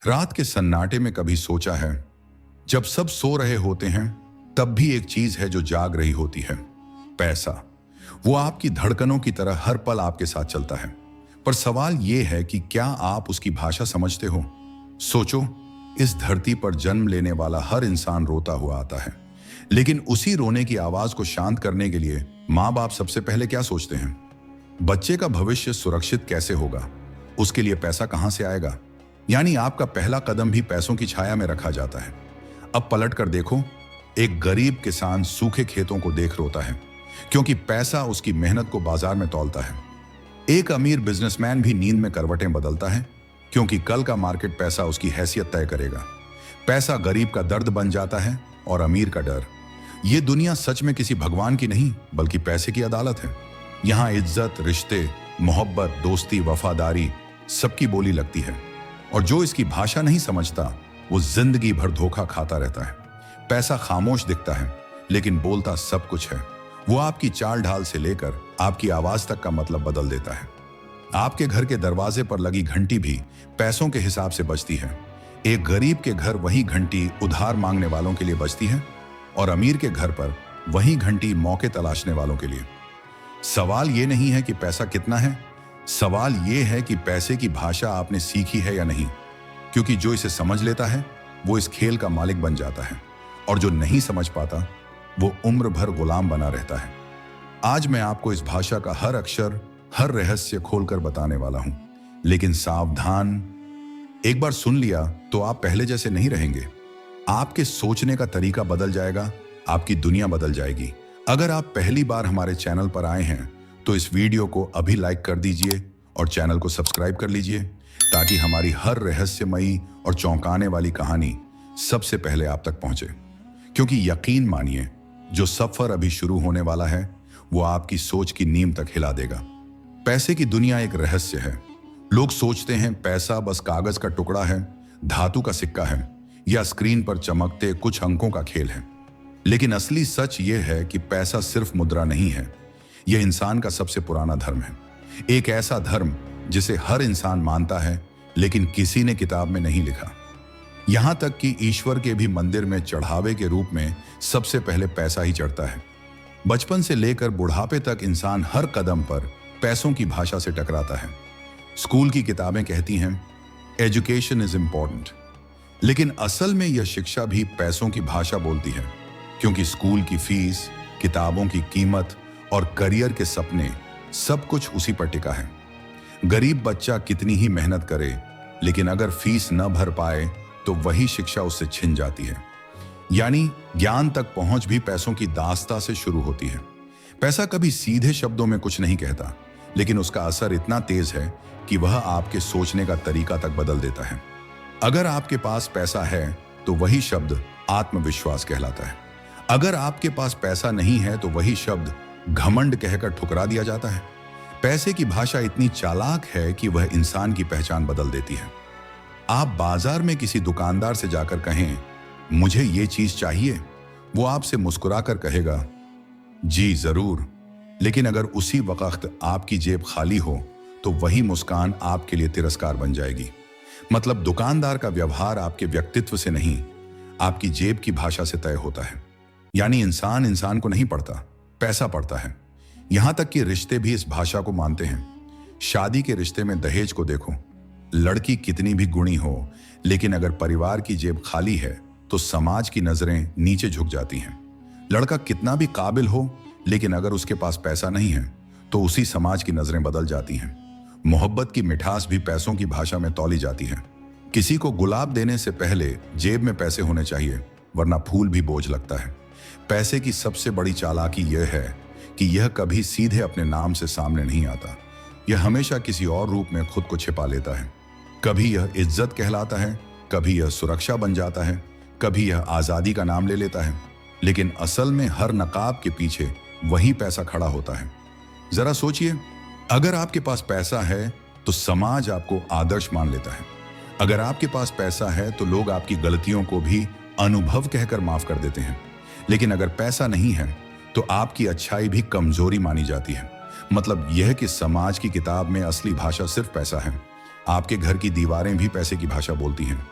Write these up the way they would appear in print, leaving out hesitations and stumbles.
रात के सन्नाटे में कभी सोचा है, जब सब सो रहे होते हैं तब भी एक चीज है जो जाग रही होती है, पैसा। वो आपकी धड़कनों की तरह हर पल आपके साथ चलता है। पर सवाल यह है कि क्या आप उसकी भाषा समझते हो? सोचो, इस धरती पर जन्म लेने वाला हर इंसान रोता हुआ आता है, लेकिन उसी रोने की आवाज को शांत करने के लिए माँ बाप सबसे पहले क्या सोचते हैं? बच्चे का भविष्य सुरक्षित कैसे होगा, उसके लिए पैसा कहां से आएगा। यानी आपका पहला कदम भी पैसों की छाया में रखा जाता है। अब पलट कर देखो, एक गरीब किसान सूखे खेतों को देख रोता है, क्योंकि पैसा उसकी मेहनत को बाजार में तौलता है। एक अमीर बिजनेसमैन भी नींद में करवटें बदलता है, क्योंकि कल का मार्केट पैसा उसकी हैसियत तय करेगा। पैसा गरीब का दर्द बन जाता है और अमीर का डर। ये दुनिया सच में किसी भगवान की नहीं, बल्कि पैसे की अदालत है। यहाँ इज्जत, रिश्ते, मोहब्बत, दोस्ती, वफादारी सबकी बोली लगती है, और जो इसकी भाषा नहीं समझता वो जिंदगी भर धोखा खाता रहता है। पैसा खामोश दिखता है, लेकिन बोलता सब कुछ है। वो आपकी चाल ढाल से लेकर आपकी आवाज तक का मतलब बदल देता है। आपके घर के दरवाजे पर लगी घंटी भी पैसों के हिसाब से बजती है। एक गरीब के घर वही घंटी उधार मांगने वालों के लिए बजती है, और अमीर के घर पर वही घंटी मौके तलाशने वालों के लिए। सवाल ये नहीं है कि पैसा कितना है, सवाल ये है कि पैसे की भाषा आपने सीखी है या नहीं। क्योंकि जो इसे समझ लेता है वो इस खेल का मालिक बन जाता है, और जो नहीं समझ पाता वो उम्र भर गुलाम बना रहता है। आज मैं आपको इस भाषा का हर अक्षर, हर रहस्य खोलकर बताने वाला हूं। लेकिन सावधान, एक बार सुन लिया तो आप पहले जैसे नहीं रहेंगे। आपके सोचने का तरीका बदल जाएगा, आपकी दुनिया बदल जाएगी। अगर आप पहली बार हमारे चैनल पर आए हैं तो इस वीडियो को अभी लाइक कर दीजिए और चैनल को सब्सक्राइब कर लीजिए, ताकि हमारी हर रहस्यमयी और चौंकाने वाली कहानी सबसे पहले आप तक पहुंचे। क्योंकि यकीन मानिए, जो सफर अभी शुरू होने वाला है वो आपकी सोच की नींव तक हिला देगा। पैसे की दुनिया एक रहस्य है। लोग सोचते हैं पैसा बस कागज का टुकड़ा है, धातु का सिक्का है, या स्क्रीन पर चमकते कुछ अंकों का खेल है। लेकिन असली सच ये है कि पैसा सिर्फ मुद्रा नहीं है, यह इंसान का सबसे पुराना धर्म है। एक ऐसा धर्म जिसे हर इंसान मानता है, लेकिन किसी ने किताब में नहीं लिखा। यहां तक कि ईश्वर के भी मंदिर में चढ़ावे के रूप में सबसे पहले पैसा ही चढ़ता है। बचपन से लेकर बुढ़ापे तक इंसान हर कदम पर पैसों की भाषा से टकराता है। स्कूल की किताबें कहती हैं एजुकेशन इज इंपॉर्टेंट, लेकिन असल में यह शिक्षा भी पैसों की भाषा बोलती है। क्योंकि स्कूल की फीस, किताबों की कीमत और करियर के सपने सब कुछ उसी पर टिका है। गरीब बच्चा कितनी ही मेहनत करे, लेकिन अगर फीस न भर पाए तो वही शिक्षा उससे छिन जाती है। यानी ज्ञान तक पहुंच भी पैसों की दास्ता से शुरू होती है। पैसा कभी सीधे शब्दों में कुछ नहीं कहता, लेकिन उसका असर इतना तेज है कि वह आपके सोचने का तरीका तक बदल देता है। अगर आपके पास पैसा है तो वही शब्द आत्मविश्वास कहलाता है। अगर आपके पास पैसा नहीं है तो वही शब्द घमंड कहकर ठुकरा दिया जाता है। पैसे की भाषा इतनी चालाक है कि वह इंसान की पहचान बदल देती है। आप बाजार में किसी दुकानदार से जाकर कहें मुझे ये चीज चाहिए, वो आपसे मुस्कुराकर कहेगा जी जरूर। लेकिन अगर उसी वक्त आपकी जेब खाली हो तो वही मुस्कान आपके लिए तिरस्कार बन जाएगी। मतलब दुकानदार का व्यवहार आपके व्यक्तित्व से नहीं, आपकी जेब की भाषा से तय होता है। यानी इंसान इंसान को नहीं पढ़ता, पैसा पढ़ता है। यहां तक कि रिश्ते भी इस भाषा को मानते हैं। शादी के रिश्ते में दहेज को देखो। लड़की कितनी भी गुणी हो, लेकिन अगर परिवार की जेब खाली है तो समाज की नजरें नीचे झुक जाती हैं। लड़का कितना भी काबिल हो, लेकिन अगर उसके पास पैसा नहीं है तो उसी समाज की नजरें बदल जाती हैं। मोहब्बत की मिठास भी पैसों की भाषा में तौली जाती है। किसी को गुलाब देने से पहले जेब में पैसे होने चाहिए, वरना फूल भी बोझ लगता है। पैसे की सबसे बड़ी चालाकी यह है कि यह कभी सीधे अपने नाम से सामने नहीं आता। यह हमेशा किसी और रूप में खुद को छिपा लेता है। कभी यह इज्जत कहलाता है, कभी यह सुरक्षा बन जाता है, कभी यह आजादी का नाम ले लेता है। लेकिन असल में हर नकाब के पीछे वही पैसा खड़ा होता है। जरा सोचिए, अगर आपके पास पैसा है तो समाज आपको आदर्श मान लेता है। अगर आपके पास पैसा है तो लोग आपकी गलतियों को भी अनुभव कहकर माफ कर देते हैं। लेकिन अगर पैसा नहीं है तो आपकी अच्छाई भी कमजोरी मानी जाती है। मतलब यह कि समाज की किताब में असली भाषा सिर्फ पैसा है। आपके घर की दीवारें भी पैसे की भाषा बोलती हैं।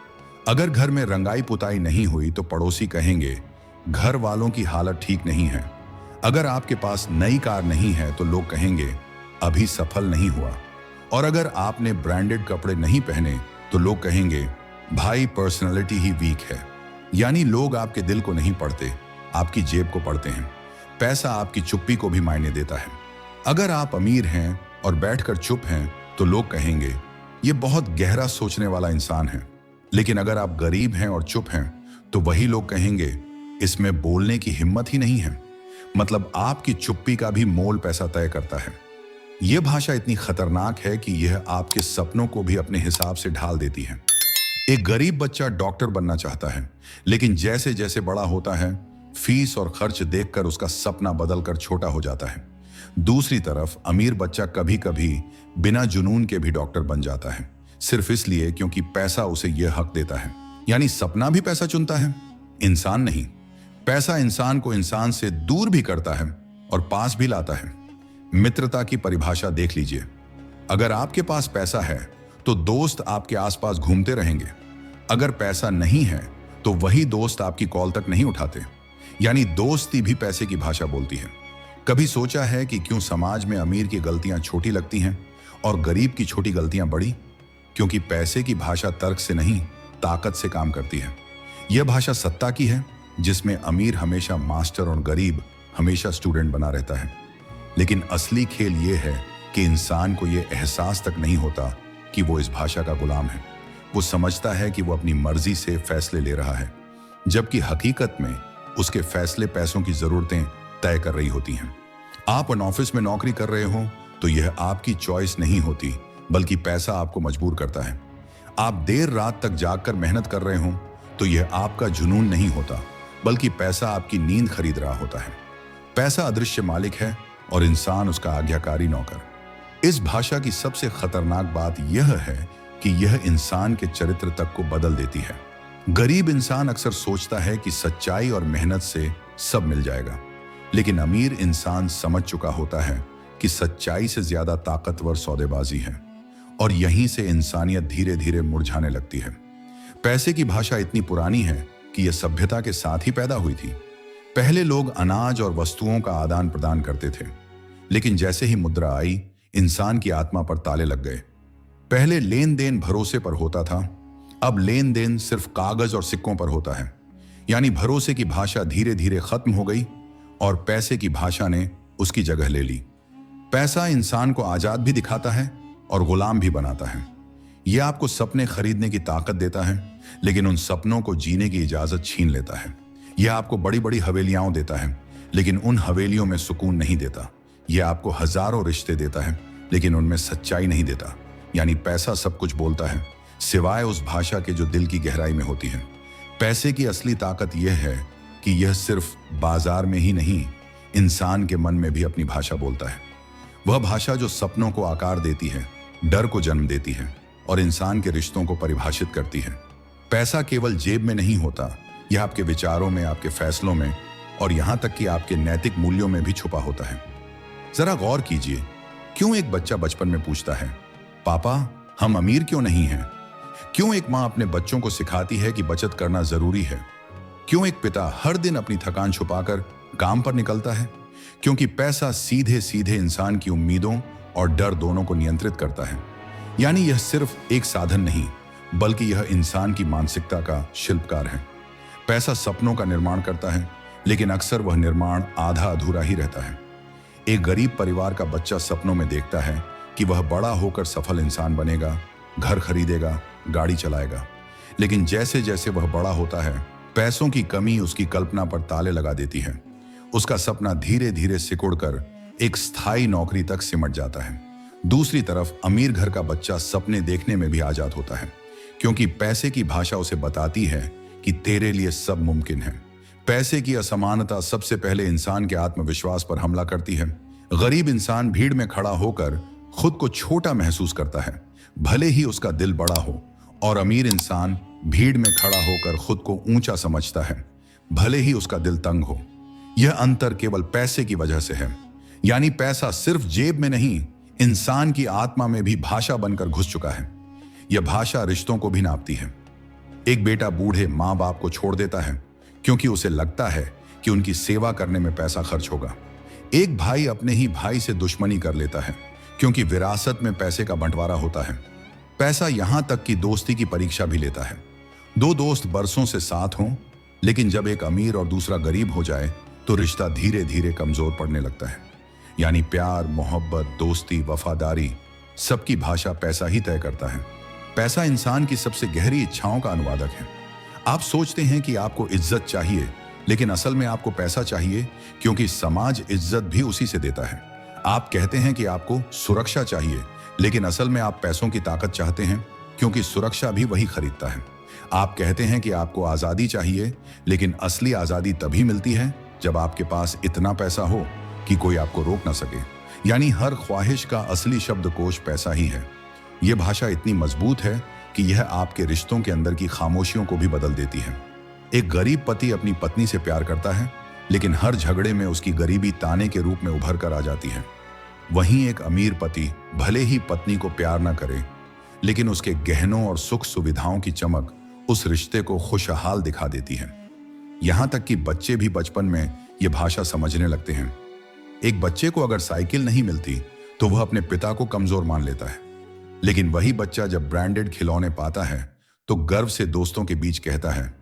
अगर घर में रंगाई पुताई नहीं हुई तो पड़ोसी कहेंगे घर वालों की हालत ठीक नहीं है। अगर आपके पास नई कार नहीं है तो लोग कहेंगे अभी सफल नहीं हुआ। और अगर आपने ब्रांडेड कपड़े नहीं पहने तो लोग कहेंगे भाई पर्सनालिटी ही वीक है। यानी लोग आपके दिल को नहीं पढ़ते, आपकी जेब को पढ़ते हैं। पैसा आपकी चुप्पी को भी मायने देता है। अगर आप अमीर हैं और बैठकर चुप हैं तो लोग कहेंगे ये बहुत गहरा सोचने वाला इंसान है। लेकिन अगर आप गरीब हैं और चुप हैं तो वही लोग कहेंगे इसमें बोलने की हिम्मत ही नहीं है। मतलब आपकी चुप्पी का भी मोल पैसा तय करता है। यह भाषा इतनी खतरनाक है कि यह आपके सपनों को भी अपने हिसाब से ढाल देती है। एक गरीब बच्चा डॉक्टर बनना चाहता है, लेकिन जैसे जैसे बड़ा होता है फीस और खर्च देखकर उसका सपना बदलकर छोटा हो जाता है। दूसरी तरफ अमीर बच्चा कभी कभी बिना जुनून के भी डॉक्टर बन जाता है, सिर्फ इसलिए क्योंकि पैसा उसे यह हक देता है। यानी सपना भी पैसा चुनता है, इंसान नहीं। पैसा इंसान को इंसान से दूर भी करता है और पास भी लाता है। मित्रता की परिभाषा देख लीजिए। अगर आपके पास पैसा है तो दोस्त आपके आसपास घूमते रहेंगे। अगर पैसा नहीं है तो वही दोस्त आपकी कॉल तक नहीं उठाते। यानी दोस्ती भी पैसे की भाषा बोलती है। कभी सोचा है कि क्यों समाज में अमीर की गलतियां छोटी लगती हैं और गरीब की छोटी गलतियां बड़ी? क्योंकि पैसे की भाषा तर्क से नहीं, ताकत से काम करती है। यह भाषा सत्ता की है, जिसमें अमीर हमेशा मास्टर और गरीब हमेशा स्टूडेंट बना रहता है। लेकिन असली खेल यह है कि इंसान को यह एहसास तक नहीं होता कि वो इस भाषा का गुलाम है। वो समझता है कि वो अपनी मर्जी से फैसले ले रहा है, जबकि हकीकत में उसके फैसले पैसों की जरूरतें तय कर रही होती हैं। आप ऑफिस में नौकरी कर रहे हो तो यह आपकी चॉइस नहीं होती, बल्कि पैसा आपको मजबूर करता है। आप देर रात तक जागकर मेहनत कर रहे हो तो यह आपका जुनून नहीं होता, बल्कि पैसा आपकी नींद खरीद रहा होता है। पैसा अदृश्य मालिक है और इंसान उसका आज्ञाकारी नौकर। इस भाषा की सबसे खतरनाक बात यह है कि यह इंसान के चरित्र तक को बदल देती है। गरीब इंसान अक्सर सोचता है कि सच्चाई और मेहनत से सब मिल जाएगा, लेकिन अमीर इंसान समझ चुका होता है कि सच्चाई से ज्यादा ताकतवर सौदेबाजी है, और यहीं से इंसानियत धीरे धीरे मुरझाने लगती है। पैसे की भाषा इतनी पुरानी है कि यह सभ्यता के साथ ही पैदा हुई थी। पहले लोग अनाज और वस्तुओं का आदान प्रदान करते थे, लेकिन जैसे ही मुद्रा आई, इंसान की आत्मा पर ताले लग गए। पहले लेन देन भरोसे पर होता था, अब लेन देन सिर्फ कागज और सिक्कों पर होता है। यानी भरोसे की भाषा धीरे धीरे खत्म हो गई और पैसे की भाषा ने उसकी जगह ले ली। पैसा इंसान को आजाद भी दिखाता है और गुलाम भी बनाता है। यह आपको सपने खरीदने की ताकत देता है, लेकिन उन सपनों को जीने की इजाजत छीन लेता है। यह आपको बड़ी बड़ी हवेलियां देता है, लेकिन उन हवेलियों में सुकून नहीं देता। यह आपको हजारों रिश्ते देता है, लेकिन उनमें सच्चाई नहीं देता। यानी पैसा सब कुछ बोलता है, सिवाय उस भाषा के जो दिल की गहराई में होती है। पैसे की असली ताकत यह है कि यह सिर्फ बाजार में ही नहीं, इंसान के मन में भी अपनी भाषा बोलता है। वह भाषा जो सपनों को आकार देती है, डर को जन्म देती है और इंसान के रिश्तों को परिभाषित करती है। पैसा केवल जेब में नहीं होता, यह आपके विचारों में, आपके फैसलों में और यहां तक कि आपके नैतिक मूल्यों में भी छुपा होता है। जरा गौर कीजिए, क्यों एक बच्चा बचपन में पूछता है, पापा हम अमीर क्यों नहीं हैं? क्यों एक मां अपने बच्चों को सिखाती है कि बचत करना जरूरी है? क्यों एक पिता हर दिन अपनी थकान छुपाकर काम पर निकलता है? क्योंकि पैसा सीधे सीधे इंसान की उम्मीदों और डर दोनों को नियंत्रित करता है। यानी यह सिर्फ एक साधन नहीं, बल्कि यह इंसान की मानसिकता का शिल्पकार है। पैसा सपनों का निर्माण करता है, लेकिन अक्सर वह निर्माण आधा अधूरा ही रहता है। एक गरीब परिवार का बच्चा सपनों में देखता है कि वह बड़ा होकर सफल इंसान बनेगा, घर खरीदेगा, गाड़ी चलाएगा। लेकिन जैसे जैसे वह बड़ा होता है, पैसों की कमी उसकी कल्पना पर ताले लगा देती है। उसका सपना धीरे धीरे सिकुड़कर एक स्थायी नौकरी तक सिमट जाता है। दूसरी तरफ अमीर घर का बच्चा सपने देखने में भी आजाद होता है, क्योंकि पैसे की भाषा उसे बताती है कि तेरे लिए सब मुमकिन है। पैसे की असमानता सबसे पहले इंसान के आत्मविश्वास पर हमला करती है। गरीब इंसान भीड़ में खड़ा होकर खुद को छोटा महसूस करता है, भले ही उसका दिल बड़ा हो, और अमीर इंसान भीड़ में खड़ा होकर खुद को ऊंचा समझता है, भले ही उसका दिल तंग हो। यह अंतर केवल पैसे की वजह से है। यानी पैसा सिर्फ जेब में नहीं, इंसान की आत्मा में भी भाषा बनकर घुस चुका है। यह भाषा रिश्तों को भी नापती है। एक बेटा बूढ़े माँ बाप को छोड़ देता है क्योंकि उसे लगता है कि उनकी सेवा करने में पैसा खर्च होगा। एक भाई अपने ही भाई से दुश्मनी कर लेता है क्योंकि विरासत में पैसे का बंटवारा होता है। पैसा यहां तक कि दोस्ती की परीक्षा भी लेता है। दो दोस्त बरसों से साथ हों, लेकिन जब एक अमीर और दूसरा गरीब हो जाए तो रिश्ता धीरे धीरे कमजोर पड़ने लगता है। यानी प्यार, मोहब्बत, दोस्ती, वफादारी, सबकी भाषा पैसा ही तय करता है। पैसा इंसान की सबसे गहरी इच्छाओं का अनुवादक है। आप सोचते हैं कि आपको इज्जत चाहिए, लेकिन असल में आपको पैसा चाहिए, क्योंकि समाज इज्जत भी उसी से देता है। आप कहते हैं कि आपको सुरक्षा चाहिए, लेकिन असल में आप पैसों की ताकत चाहते हैं, क्योंकि सुरक्षा भी वही खरीदता है। आप कहते हैं कि आपको आजादी चाहिए, लेकिन असली आजादी तभी मिलती है जब आपके पास इतना पैसा हो कि कोई आपको रोक ना सके। यानी हर ख्वाहिश का असली शब्दकोश पैसा ही है। यह भाषा इतनी मजबूत है कि यह आपके रिश्तों के अंदर की खामोशियों को भी बदल देती है। एक गरीब पति अपनी पत्नी से प्यार करता है, लेकिन हर झगड़े में उसकी गरीबी ताने के रूप में उभर कर आ जाती है। वहीं एक अमीर पति भले ही पत्नी को प्यार न करे, लेकिन उसके गहनों और सुख सुविधाओं की चमक उस रिश्ते को खुशहाल दिखा देती है। यहां तक कि बच्चे भी बचपन में यह भाषा समझने लगते हैं। एक बच्चे को अगर साइकिल नहीं मिलती तो वह अपने पिता को कमजोर मान लेता है, लेकिन वही बच्चा जब ब्रांडेड खिलौने पाता है तो गर्व से दोस्तों के बीच कहता है,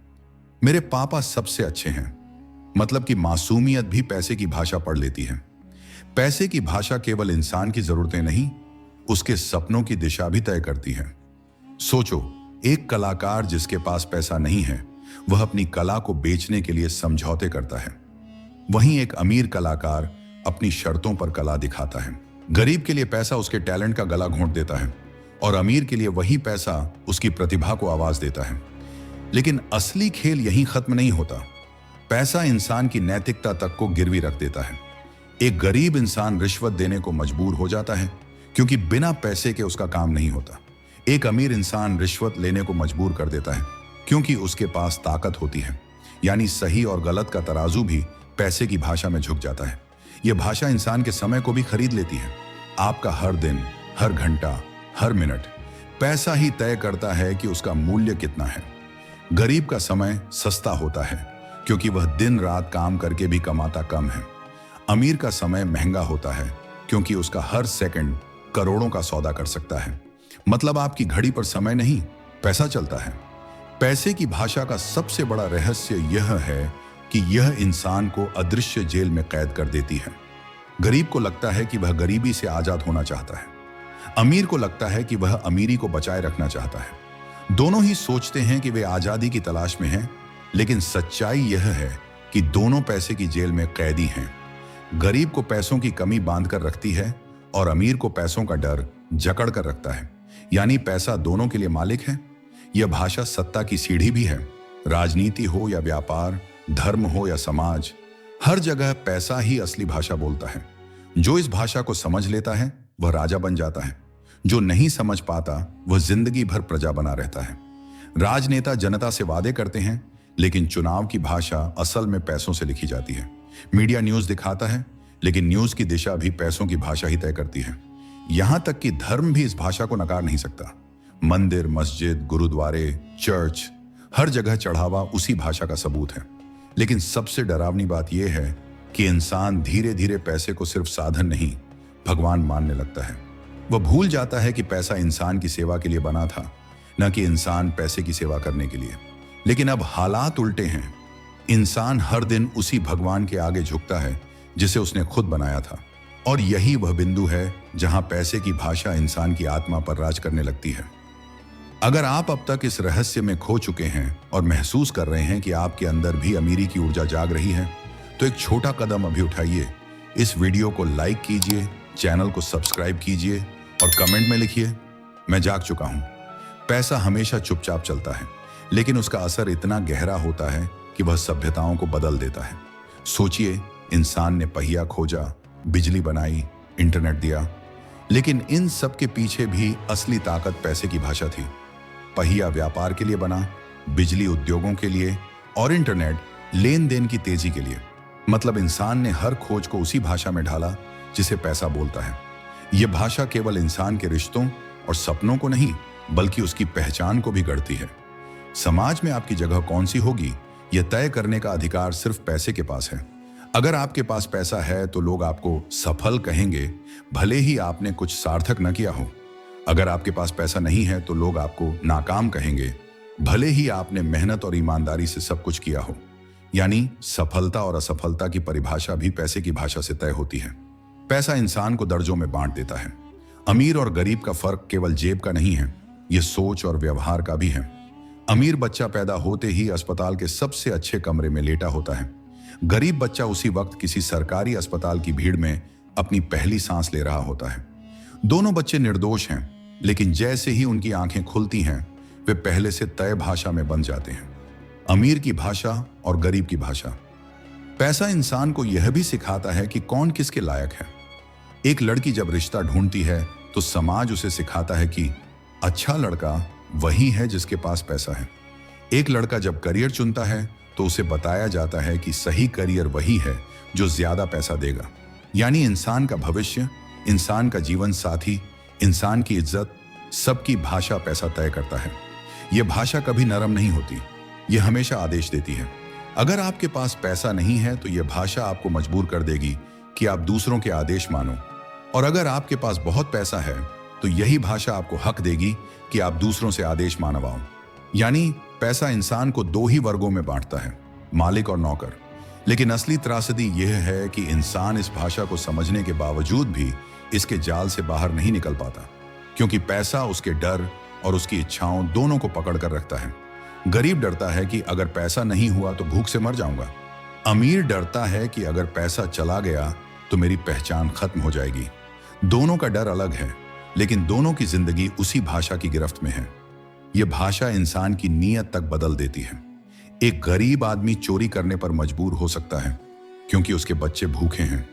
मेरे पापा सबसे अच्छे हैं। मतलब कि मासूमियत भी पैसे की भाषा पढ़ लेती है। पैसे की भाषा केवल इंसान की जरूरतें नहीं, उसके सपनों की दिशा भी तय करती है। सोचो, एक कलाकार जिसके पास पैसा नहीं है, वह अपनी कला को बेचने के लिए समझौते करता है। वहीं एक अमीर कलाकार अपनी शर्तों पर कला दिखाता है। गरीब के लिए पैसा उसके टैलेंट का गला घोंट देता है, और अमीर के लिए वही पैसा उसकी प्रतिभा को आवाज देता है। लेकिन असली खेल यहीं खत्म नहीं होता। पैसा इंसान की नैतिकता तक को गिरवी रख देता है। एक गरीब इंसान रिश्वत देने को मजबूर हो जाता है, क्योंकि बिना पैसे के उसका काम नहीं होता। एक अमीर इंसान रिश्वत लेने को मजबूर कर देता है, क्योंकि उसके पास ताकत होती है। यानी सही और गलत का तराजू भी पैसे की भाषा में झुक जाता है। यह भाषा इंसान के समय को भी खरीद लेती है। आपका हर दिन, हर घंटा, हर मिनट पैसा ही तय करता है कि उसका मूल्य कितना है। गरीब का समय सस्ता होता है, क्योंकि वह दिन रात काम करके भी कमाता कम है। अमीर का समय महंगा होता है, क्योंकि उसका हर सेकंड करोड़ों का सौदा कर सकता है। मतलब आपकी घड़ी पर समय नहीं, पैसा चलता है। पैसे की भाषा का सबसे बड़ा रहस्य यह है कि यह इंसान को अदृश्य जेल में कैद कर देती है। गरीब को लगता है कि वह गरीबी से आजाद होना चाहता है, अमीर को लगता है कि वह अमीरी को बचाए रखना चाहता है। दोनों ही सोचते हैं कि वे आजादी की तलाश में हैं, लेकिन सच्चाई यह है कि दोनों पैसे की जेल में कैदी हैं। गरीब को पैसों की कमी बांध कर रखती है, और अमीर को पैसों का डर जकड़ कर रखता है। यानी पैसा दोनों के लिए मालिक है। यह भाषा सत्ता की सीढ़ी भी है। राजनीति हो या व्यापार, धर्म हो या समाज, हर जगह पैसा ही असली भाषा बोलता है। जो इस भाषा को समझ लेता है वह राजा बन जाता है। जो नहीं समझ पाता वह जिंदगी भर प्रजा बना रहता है। राजनेता जनता से वादे करते हैं, लेकिन चुनाव की भाषा असल में पैसों से लिखी जाती है। मीडिया न्यूज दिखाता है, लेकिन न्यूज की दिशा भी पैसों की भाषा ही तय करती है। यहां तक कि धर्म भी इस भाषा को नकार नहीं सकता। मंदिर, मस्जिद, गुरुद्वारे, चर्च, हर जगह चढ़ावा उसी भाषा का सबूत है। लेकिन सबसे डरावनी बात यह है कि इंसान धीरे धीरे पैसे को सिर्फ साधन नहीं, भगवान मानने लगता है। वह भूल जाता है कि पैसा इंसान की सेवा के लिए बना था, न कि इंसान पैसे की सेवा करने के लिए। लेकिन अब हालात उल्टे हैं। इंसान हर दिन उसी भगवान के आगे झुकता है जिसे उसने खुद बनाया था। और यही वह बिंदु है जहां पैसे की भाषा इंसान की आत्मा पर राज करने लगती है। अगर आप अब तक इस रहस्य में खो चुके हैं और महसूस कर रहे हैं कि आपके अंदर भी अमीरी की ऊर्जा जाग रही है, तो एक छोटा कदम अभी उठाइए। इस वीडियो को लाइक कीजिए, चैनल को सब्सक्राइब कीजिए और कमेंट में लिखिए, मैं जाग चुका हूं। पैसा हमेशा चुपचाप चलता है, लेकिन उसका असर इतना गहरा होता है कि वह सभ्यताओं को बदल देता है। सोचिए, इंसान ने पहिया खोजा, बिजली बनाई, इंटरनेट दिया, लेकिन इन सब के पीछे भी असली ताकत पैसे की भाषा थी। पहिया व्यापार के लिए बना, बिजली उद्योगों के लिए, और इंटरनेट लेन देन की तेजी के लिए। मतलब इंसान ने हर खोज को उसी भाषा में ढाला जिसे पैसा बोलता है। यह भाषा केवल इंसान के रिश्तों और सपनों को नहीं, बल्कि उसकी पहचान को भी गढ़ती है। समाज में आपकी जगह कौन सी होगी, यह तय करने का अधिकार सिर्फ पैसे के पास है। अगर आपके पास पैसा है तो लोग आपको सफल कहेंगे, भले ही आपने कुछ सार्थक न किया हो। अगर आपके पास पैसा नहीं है तो लोग आपको नाकाम कहेंगे, भले ही आपने मेहनत और ईमानदारी से सब कुछ किया हो। यानी सफलता और असफलता की परिभाषा भी पैसे की भाषा से तय होती है। पैसा इंसान को दर्जों में बांट देता है। अमीर और गरीब का फर्क केवल जेब का नहीं है, यह सोच और व्यवहार का भी है। अमीर बच्चा पैदा होते ही अस्पताल के सबसे अच्छे कमरे में लेटा होता है। गरीब बच्चा उसी वक्त किसी सरकारी अस्पताल की भीड़ में अपनी पहली सांस ले रहा होता है। दोनों बच्चे निर्दोष हैं, लेकिन जैसे ही उनकी आंखें खुलती हैं, वे पहले से तय भाषा में बन जाते हैं। अमीर की भाषा और गरीब की भाषा। पैसा इंसान को यह भी सिखाता है कि कौन किसके लायक है। एक लड़की जब रिश्ता ढूंढती है तो समाज उसे सिखाता है कि अच्छा लड़का वही है जिसके पास पैसा है। एक लड़का जब करियर चुनता है तो उसे बताया जाता है कि सही करियर वही है जो ज्यादा पैसा देगा। यानी इंसान का भविष्य, इंसान का जीवन साथी, इंसान की इज्जत, सबकी भाषा पैसा तय करता है। यह भाषा कभी नरम नहीं होती, यह हमेशा आदेश देती है। अगर आपके पास पैसा नहीं है तो यह भाषा आपको मजबूर कर देगी कि आप दूसरों के आदेश मानो, और अगर आपके पास बहुत पैसा है तो यही भाषा आपको हक देगी कि आप दूसरों से आदेश मानवाओ। यानी पैसा इंसान को दो ही वर्गों में बांटता है, मालिक और नौकर। लेकिन असली त्रासदी यह है कि इंसान इस भाषा को समझने के बावजूद भी इसके जाल से बाहर नहीं निकल पाता, क्योंकि पैसा उसके डर और उसकी इच्छाओं दोनों को पकड़ कर रखता है। गरीब डरता है कि अगर पैसा नहीं हुआ तो भूख से मर जाऊंगा। अमीर डरता है कि अगर पैसा चला गया तो मेरी पहचान खत्म हो जाएगी। दोनों का डर अलग है, लेकिन दोनों की जिंदगी उसी भाषा की गिरफ्त में है। यह भाषा इंसान की नीयत तक बदल देती है। एक गरीब आदमी चोरी करने पर मजबूर हो सकता है क्योंकि उसके बच्चे भूखे हैं।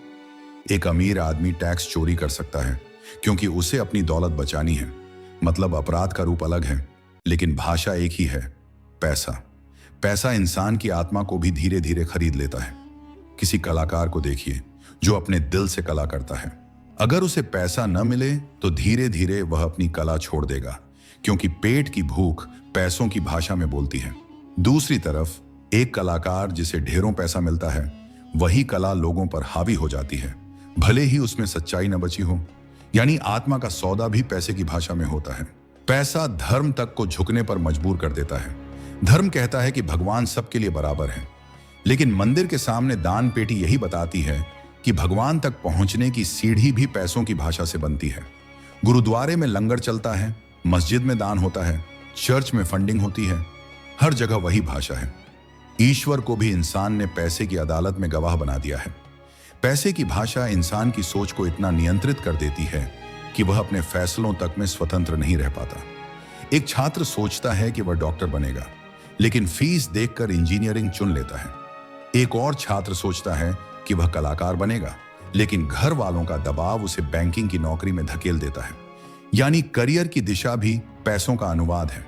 एक अमीर आदमी टैक्स चोरी कर सकता है क्योंकि उसे अपनी दौलत बचानी है। मतलब अपराध का रूप अलग है, लेकिन भाषा एक ही है, पैसा। पैसा इंसान की आत्मा को भी धीरे धीरे खरीद लेता है। किसी कलाकार को देखिए जो अपने दिल से कला करता है। अगर उसे पैसा न मिले तो धीरे धीरे वह अपनी कला छोड़ देगा, क्योंकि पेट की भूख पैसों की भाषा में बोलती है। दूसरी तरफ एक कलाकार जिसे ढेरों पैसा मिलता है, वही कला लोगों पर हावी हो जाती है, भले ही उसमें सच्चाई न बची हो। यानी आत्मा का सौदा भी पैसे की भाषा में होता है। पैसा धर्म तक को झुकने पर मजबूर कर देता है। धर्म कहता है कि भगवान सबके लिए बराबर है, लेकिन मंदिर के सामने दान पेटी यही बताती है कि भगवान तक पहुंचने की सीढ़ी भी पैसों की भाषा से बनती है। गुरुद्वारे में लंगर चलता है, मस्जिद में दान होता है, चर्च में फंडिंग होती है, हर जगह वही भाषा है। ईश्वर को भी इंसान ने पैसे की अदालत में गवाह बना दिया है। पैसे की भाषा इंसान की सोच को इतना नियंत्रित कर देती है कि वह अपने फैसलों तक में स्वतंत्र नहीं रह पाता। एक छात्र सोचता है कि वह डॉक्टर बनेगा, लेकिन फीस देखकर इंजीनियरिंग चुन लेता है। एक और छात्र सोचता है कि वह कलाकार बनेगा, लेकिन घर वालों का दबाव उसे बैंकिंग की नौकरी में धकेल देता है। यानी करियर की दिशा भी पैसों का अनुवाद है।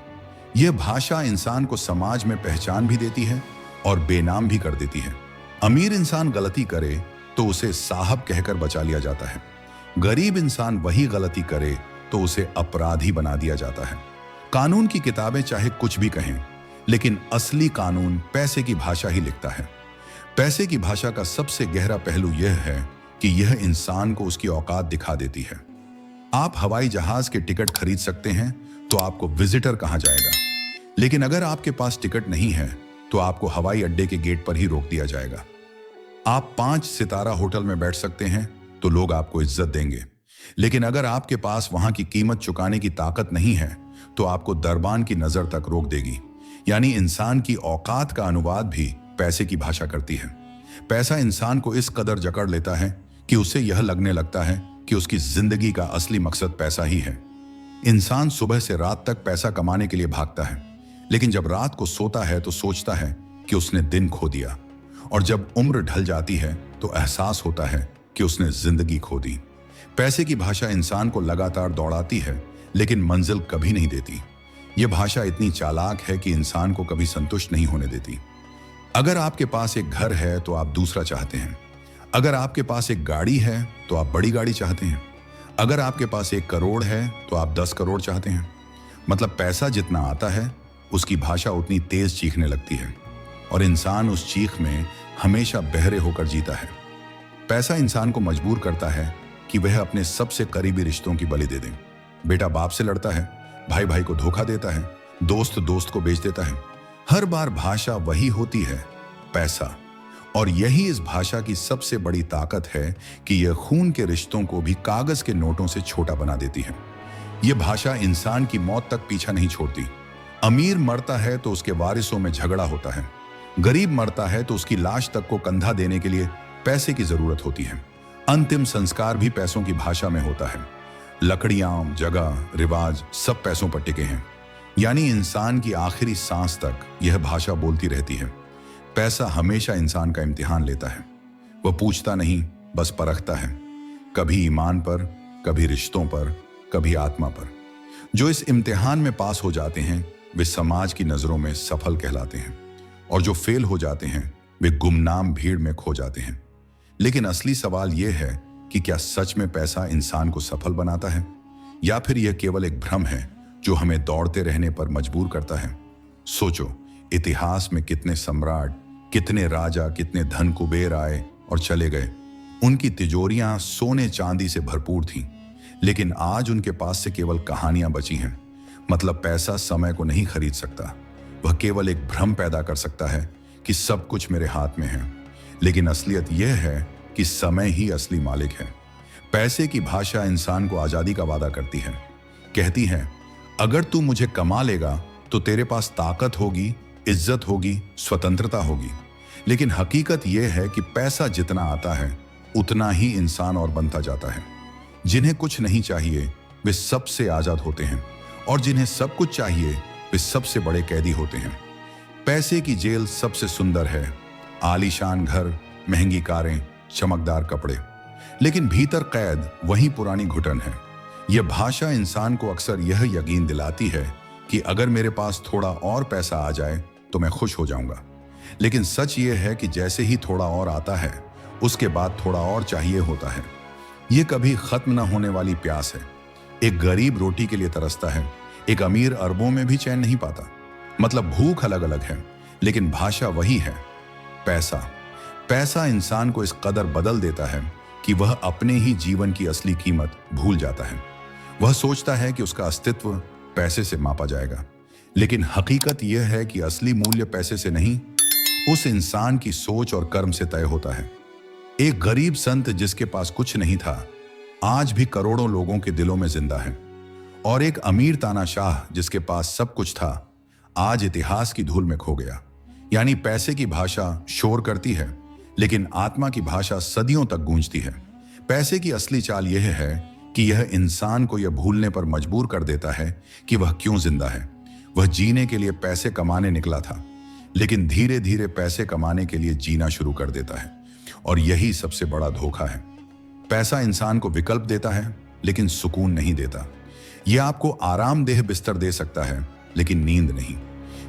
यह भाषा इंसान को समाज में पहचान भी देती है और बेनाम भी कर देती है। अमीर इंसान गलती करे तो उसे साहब कहकर बचा लिया जाता है। गरीब इंसान वही गलती करे तो उसे अपराधी बना दिया जाता है। कानून की किताबें चाहे कुछ भी कहें, लेकिन असली कानून पैसे की भाषा ही लिखता है। पैसे की भाषा का सबसे गहरा पहलू यह है कि यह इंसान को उसकी औकात दिखा देती है। आप हवाई जहाज के टिकट खरीद सकते हैं तो आपको विजिटर कहा जाएगा, लेकिन अगर आपके पास टिकट नहीं है तो आपको हवाई अड्डे के गेट पर ही रोक दिया जाएगा। आप 5 सितारा होटल में बैठ सकते हैं तो लोग आपको इज्जत देंगे, लेकिन अगर आपके पास वहां की कीमत चुकाने की ताकत नहीं है तो आपको दरबान की नजर तक रोक देगी। यानी इंसान की औकात का अनुवाद भी पैसे की भाषा करती है। पैसा इंसान को इस कदर जकड़ लेता है कि उसे यह लगने लगता है कि उसकी जिंदगी का असली मकसद पैसा ही है। इंसान सुबह से रात तक पैसा कमाने के लिए भागता है, लेकिन जब रात को सोता है तो सोचता है कि उसने दिन खो दिया, और जब उम्र ढल जाती है तो एहसास होता है कि उसने जिंदगी खो दी। पैसे की भाषा इंसान को लगातार दौड़ाती है, लेकिन मंजिल कभी नहीं देती। यह भाषा इतनी चालाक है कि इंसान को कभी संतुष्ट नहीं होने देती। अगर आपके पास एक घर है तो आप दूसरा चाहते हैं। अगर आपके पास एक गाड़ी है तो आप बड़ी गाड़ी चाहते हैं। अगर आपके पास 1 करोड़ है तो आप 10 करोड़ चाहते हैं। मतलब पैसा जितना आता है उसकी भाषा उतनी तेज चीखने लगती है और इंसान उस चीख में हमेशा बहरे होकर जीता है। पैसा इंसान को मजबूर करता है कि वह अपने सबसे करीबी रिश्तों की बलि दे दे। बेटा बाप से लड़ता है, भाई भाई को धोखा देता है, दोस्त दोस्त को बेच देता है। हर बार भाषा वही होती है, पैसा। और यही इस भाषा की सबसे बड़ी ताकत है कि यह खून के रिश्तों को भी कागज के नोटों से छोटा बना देती है। यह भाषा इंसान की मौत तक पीछा नहीं छोड़ती। अमीर मरता है तो उसके वारिसों में झगड़ा होता है, गरीब मरता है तो उसकी लाश तक को कंधा देने के लिए पैसे की जरूरत होती है। अंतिम संस्कार भी पैसों की भाषा में होता है। लकड़ियां, जगह, रिवाज सब पैसों पर टिके हैं। यानी इंसान की आखिरी सांस तक यह भाषा बोलती रहती है। पैसा हमेशा इंसान का इम्तिहान लेता है। वह पूछता नहीं, बस परखता है, कभी ईमान पर, कभी रिश्तों पर, कभी आत्मा पर। जो इस इम्तिहान में पास हो जाते हैं वे समाज की नजरों में सफल कहलाते हैं और जो फेल हो जाते हैं वे गुमनाम भीड़ में खो जाते हैं। लेकिन असली सवाल यह है कि क्या सच में पैसा इंसान को सफल बनाता है या फिर यह केवल एक भ्रम है जो हमें दौड़ते रहने पर मजबूर करता है। सोचो, इतिहास में कितने सम्राट, कितने राजा, कितने धन कुबेर आए और चले गए। उनकी तिजोरियां सोने चांदी से भरपूर थीं, लेकिन आज उनके पास से केवल कहानियां बची हैं। मतलब पैसा समय को नहीं खरीद सकता। वह केवल एक भ्रम पैदा कर सकता है कि सब कुछ मेरे हाथ में है, लेकिन असलियत यह है कि समय ही असली मालिक है। पैसे की भाषा इंसान को आजादी का वादा करती है। कहती है, अगर तू मुझे कमा लेगा तो तेरे पास ताकत होगी, इज्जत होगी, स्वतंत्रता होगी। लेकिन हकीकत यह है कि पैसा जितना आता है उतना ही इंसान और बनता जाता है। जिन्हें कुछ नहीं चाहिए वे सबसे आजाद होते हैं और जिन्हें सब कुछ चाहिए वे सबसे बड़े कैदी होते हैं। पैसे की जेल सबसे सुंदर है, आलीशान घर, महंगी कारें, चमकदार कपड़े, लेकिन भीतर कैद वही पुरानी घुटन है। यह भाषा इंसान को अक्सर यह यकीन दिलाती है कि अगर मेरे पास थोड़ा और पैसा आ जाए तो मैं खुश हो जाऊंगा। लेकिन सच यह है कि जैसे ही थोड़ा और आता है उसके बाद थोड़ा और चाहिए होता है। यह कभी खत्म न होने वाली प्यास है। एक गरीब रोटी के लिए तरसता है, एक अमीर अरबों में भी चैन नहीं पाता। मतलब भूख अलग अलग है लेकिन भाषा वही है, पैसा। पैसा इंसान को इस कदर बदल देता है कि वह अपने ही जीवन की असली कीमत भूल जाता है। वह सोचता है कि उसका अस्तित्व पैसे से मापा जाएगा, लेकिन हकीकत यह है कि असली मूल्य पैसे से नहीं, उस इंसान की सोच और कर्म से तय होता है। एक गरीब संत जिसके पास कुछ नहीं था आज भी करोड़ों लोगों के दिलों में जिंदा है, और एक अमीर तानाशाह जिसके पास सब कुछ था आज इतिहास की धूल में खो गया। यानी पैसे की भाषा शोर करती है लेकिन आत्मा की भाषा सदियों तक गूंजती है। पैसे की असली चाल यह है कि यह इंसान को यह भूलने पर मजबूर कर देता है कि वह क्यों जिंदा है। वह जीने के लिए पैसे कमाने निकला था, लेकिन धीरे धीरे पैसे कमाने के लिए जीना शुरू कर देता है, और यही सबसे बड़ा धोखा है। पैसा इंसान को विकल्प देता है लेकिन सुकून नहीं देता। यह आपको आरामदेह बिस्तर दे सकता है लेकिन नींद नहीं।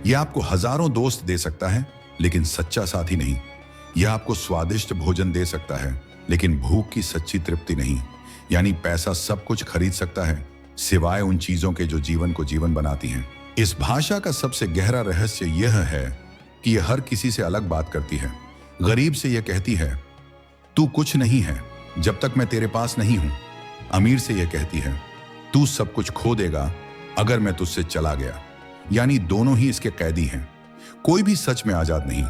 यह आपको हजारों दोस्त दे सकता है लेकिन सच्चा साथी नहीं। यह आपको स्वादिष्ट भोजन दे सकता है लेकिन भूख की सच्ची तृप्ति नहीं। यानी पैसा सब कुछ खरीद सकता है सिवाय उन चीजों के जो जीवन को जीवन बनाती हैं। इस भाषा का सबसे गहरा रहस्य यह है कि यह हर किसी से अलग बात करती है। गरीब से यह कहती है, तू कुछ नहीं है जब तक मैं तेरे पास नहीं हूं। अमीर से यह कहती है, तू सब कुछ खो देगा अगर मैं तुझसे चला गया। यानी दोनों ही इसके कैदी हैं, कोई भी सच में आजाद नहीं।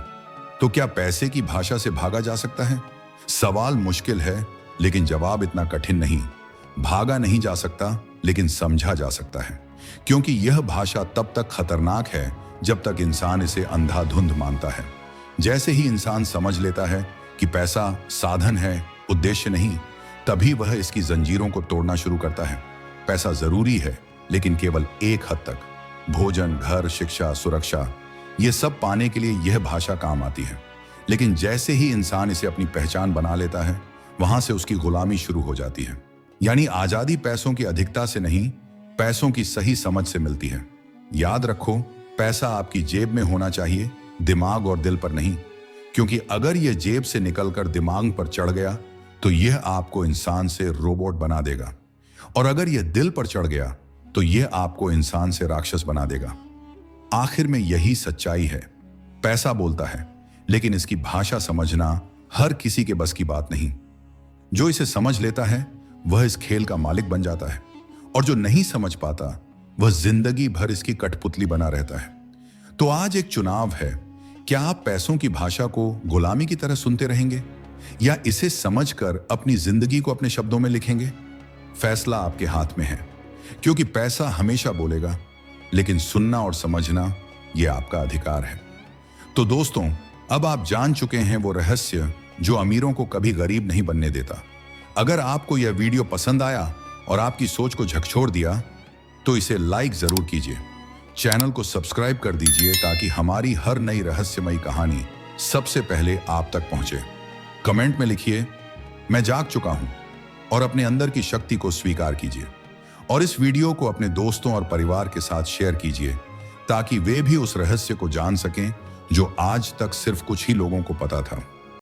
तो क्या पैसे की भाषा से भागा जा सकता है? सवाल मुश्किल है लेकिन जवाब इतना कठिन नहीं। भागा नहीं जा सकता लेकिन समझा जा सकता है, क्योंकि यह भाषा तब तक खतरनाक है जब तक इंसान इसे अंधाधुंध मानता है। जैसे ही इंसान समझ लेता है कि पैसा साधन है, उद्देश्य नहीं, तभी वह इसकी जंजीरों को तोड़ना शुरू करता है। पैसा जरूरी है लेकिन केवल एक हद तक। भोजन, घर, शिक्षा, सुरक्षा, ये सब पाने के लिए यह भाषा काम आती है। लेकिन जैसे ही इंसान इसे अपनी पहचान बना लेता है वहां से उसकी गुलामी शुरू हो जाती है। यानी आजादी पैसों की अधिकता से नहीं, पैसों की सही समझ से मिलती है। याद रखो, पैसा आपकी जेब में होना चाहिए, दिमाग और दिल पर नहीं, क्योंकि अगर यह जेब से निकलकर दिमाग पर चढ़ गया तो यह आपको इंसान से रोबोट बना देगा, और अगर यह दिल पर चढ़ गया तो यह आपको इंसान से राक्षस बना देगा। आखिर में यही सच्चाई है। पैसा बोलता है, लेकिन इसकी भाषा समझना हर किसी के बस की बात नहीं। जो इसे समझ लेता है वह इस खेल का मालिक बन जाता है, और जो नहीं समझ पाता वह जिंदगी भर इसकी कठपुतली बना रहता है। तो आज एक चुनाव है, क्या आप पैसों की भाषा को गुलामी की तरह सुनते रहेंगे या इसे समझकर अपनी जिंदगी को अपने शब्दों में लिखेंगे? फैसला आपके हाथ में है, क्योंकि पैसा हमेशा बोलेगा, लेकिन सुनना और समझना यह आपका अधिकार है। तो दोस्तों, अब आप जान चुके हैं वो रहस्य जो अमीरों को कभी गरीब नहीं बनने देता। अगर आपको यह वीडियो पसंद आया और आपकी सोच को झकझोर दिया तो इसे लाइक जरूर कीजिए, चैनल को सब्सक्राइब कर दीजिए ताकि हमारी हर नई रहस्यमयी कहानी सबसे पहले आप तक पहुंचे। कमेंट में लिखिए, मैं जाग चुका हूं, और अपने अंदर की शक्ति को स्वीकार कीजिए। और इस वीडियो को अपने दोस्तों और परिवार के साथ शेयर कीजिए ताकि वे भी उस रहस्य को जान सकें जो आज तक सिर्फ कुछ ही लोगों को पता था।